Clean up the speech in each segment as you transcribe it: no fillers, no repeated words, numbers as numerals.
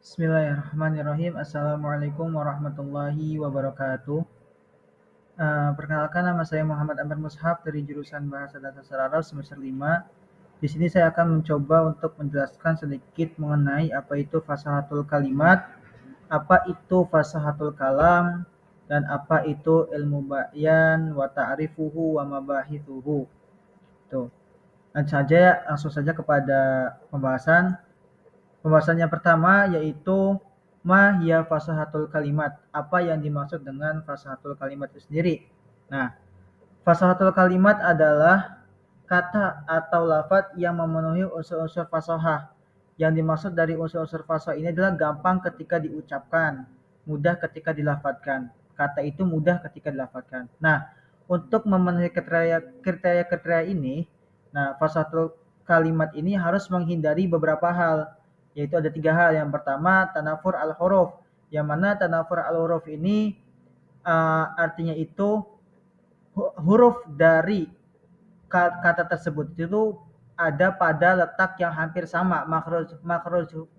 Bismillahirrahmanirrahim. Assalamualaikum warahmatullahi wabarakatuh. Perkenalkan, nama saya Muhammad Amir Mushaf dari jurusan Bahasa dan Sastra Arab semester 5. Di sini saya akan mencoba untuk menjelaskan sedikit mengenai apa itu fasahatul kalimat, apa itu fasahatul kalam, dan apa itu ilmu bayan wa ta'rifuhu wa mabahithuhu. Tuh. Langsung saja kepada pembahasan. Pembahasan yang pertama yaitu ma hiya fasahatul kalimat. Apa yang dimaksud dengan fasahatul kalimat itu sendiri? Nah, fasahatul kalimat adalah kata atau lafaz yang memenuhi unsur-unsur fasahah. Yang dimaksud dari unsur-unsur fasahah ini adalah gampang ketika diucapkan, mudah ketika dilafadzkan. Kata itu mudah ketika dilafadzkan. Nah, untuk memenuhi kriteria ini, nah fasahatul kalimat ini harus menghindari beberapa hal, yaitu ada 3 hal. Yang pertama, tanafur al-huruf, yang mana tanafur al-huruf ini artinya itu huruf dari kata tersebut itu ada pada letak yang hampir sama.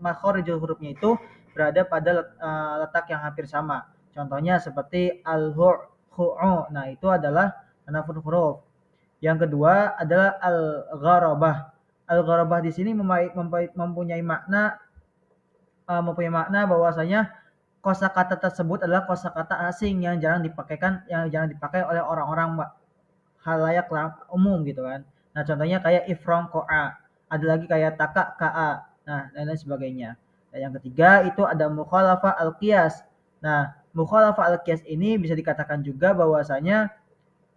Makhrajul hurufnya itu berada pada letak yang hampir sama. Contohnya seperti al-hu', nah itu adalah tanafur huruf. Yang kedua adalah al-gharabah. Al-gharabah di sini mempunyai makna bahwasanya kosakata tersebut adalah kosakata asing yang jarang dipakai oleh orang-orang khalayak umum gitu kan. Nah, contohnya kayak ifrong ko'a, ada lagi kayak taka ka'a, nah dan lain sebagainya. Nah, yang ketiga itu ada mukhalafah al-qiyas. Nah, mukhalafah al-qiyas ini bisa dikatakan juga bahwasanya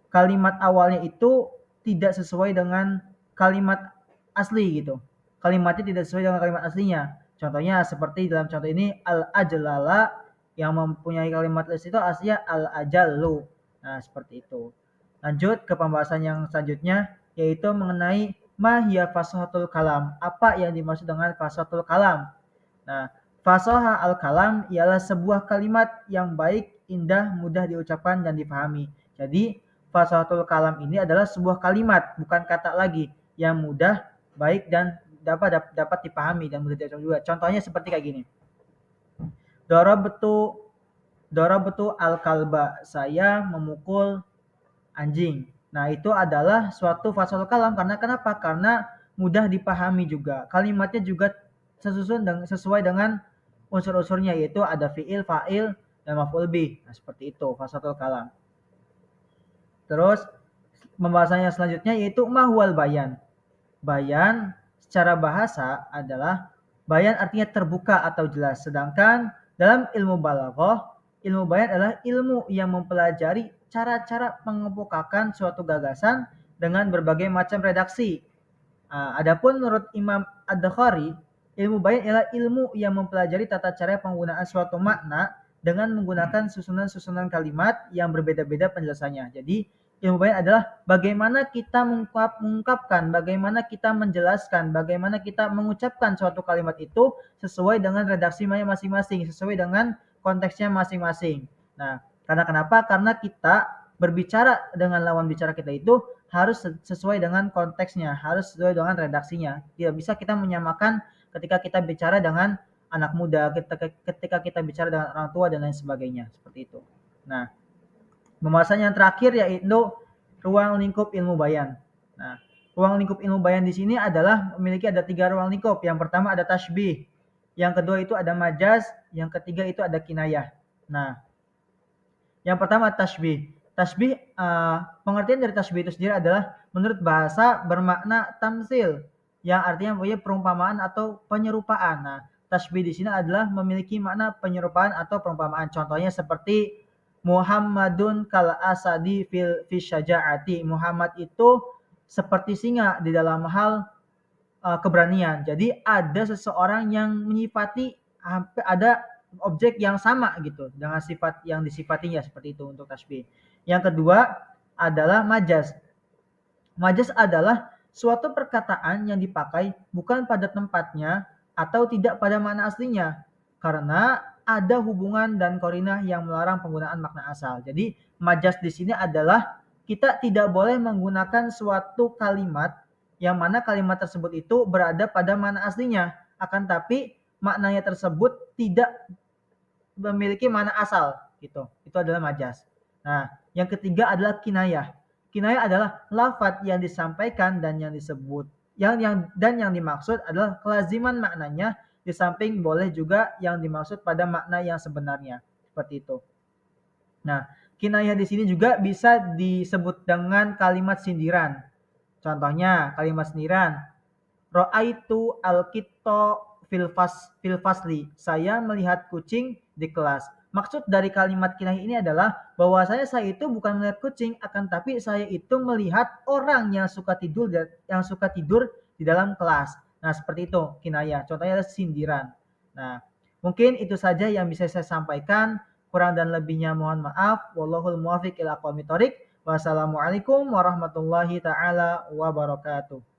kalimat awalnya itu tidak sesuai dengan kalimat asli gitu. Kalimatnya tidak sesuai dengan kalimat aslinya. Contohnya seperti dalam contoh ini al-ajlala, yang mempunyai kalimat asli itu aslinya al-ajallu. Nah, seperti itu. Lanjut ke pembahasan yang selanjutnya, yaitu mengenai mahiyya fasahatul kalam. Apa yang dimaksud dengan fasahatul kalam? Nah, fasaha al-kalam ialah sebuah kalimat yang baik, indah, mudah diucapkan dan dipahami. Jadi, fasahatul kalam ini adalah sebuah kalimat, bukan kata lagi, yang mudah, baik dan dapat dipahami dan mudah diucapkan juga. Contohnya seperti kayak gini. Darabtu al-kalba, saya memukul anjing. Nah, itu adalah suatu fasahatul kalam karena kenapa? Karena mudah dipahami juga. Kalimatnya juga sesuai dengan unsur-unsurnya, yaitu ada fiil, fa'il, dan maf'ul bih. Nah, seperti itu fasahatul kalam. Terus pembahasannya selanjutnya yaitu mahwal bayan. Bayan secara bahasa adalah bayan artinya terbuka atau jelas. Sedangkan dalam ilmu balaghah, ilmu bayan adalah ilmu yang mempelajari cara-cara mengemukakan suatu gagasan dengan berbagai macam redaksi. Adapun menurut Imam Ad-Dakhari, ilmu bayan adalah ilmu yang mempelajari tata cara penggunaan suatu makna dengan menggunakan susunan-susunan kalimat yang berbeda-beda penjelasannya. Jadi, ilmu bayan adalah bagaimana kita mengungkapkan, bagaimana kita menjelaskan, bagaimana kita mengucapkan suatu kalimat itu sesuai dengan redaksinya masing-masing, sesuai dengan konteksnya masing-masing. Nah, karena kenapa? Karena kita berbicara dengan lawan bicara kita itu harus sesuai dengan konteksnya, harus sesuai dengan redaksinya. Tidak bisa kita menyamakan ketika kita bicara dengan anak muda, ketika kita bicara dengan orang tua dan lain sebagainya, seperti itu. Nah, pembahasan yang terakhir yaitu ruang lingkup ilmu bayan. Nah, ruang lingkup ilmu bayan di sini adalah memiliki ada 3 ruang lingkup. Yang pertama ada tasbih, yang kedua itu ada majaz, yang ketiga itu ada kinayah. Nah, yang pertama tasbih. Tasbih, pengertian dari tasbih itu sendiri adalah menurut bahasa bermakna tamsil, yang artinya mempunyai perumpamaan atau penyerupaan. Nah, tasbih di sini adalah memiliki makna penyerupaan atau perumpamaan. Contohnya seperti Muhammadun kal asadi fil syaja'ati. Muhammad itu seperti singa di dalam hal keberanian. Jadi ada seseorang yang menyifati ada objek yang sama gitu dengan sifat yang disifatinya, seperti itu untuk tasbih. Yang kedua adalah majaz. Majaz adalah suatu perkataan yang dipakai bukan pada tempatnya atau tidak pada makna aslinya karena ada hubungan dan qarinah yang melarang penggunaan makna asal. Jadi majaz di sini adalah kita tidak boleh menggunakan suatu kalimat yang mana kalimat tersebut itu berada pada makna aslinya, akan tapi maknanya tersebut tidak memiliki makna asal gitu. Itu adalah majaz. Nah, yang ketiga adalah kinayah. Kinayah adalah lafaz yang disampaikan dan yang disebut yang dimaksud adalah kelaziman maknanya, di samping boleh juga yang dimaksud pada makna yang sebenarnya. Seperti itu. Nah, kinayah di sini juga bisa disebut dengan kalimat sindiran. Contohnya kalimat sindiran, Ra'aitu al-qitta fil fasli. Saya melihat kucing di kelas. Maksud dari kalimat kinayah ini adalah bahwasanya saya itu bukan melihat kucing, akan tapi saya itu melihat orang yang suka tidur di dalam kelas. Nah, seperti itu kinayah. Contohnya adalah sindiran. Nah, mungkin itu saja yang bisa saya sampaikan. Kurang dan lebihnya mohon maaf. Wallahul muwaffiq ila aqwamit thoriq. Wassalamualaikum warahmatullahi taala wabarakatuh.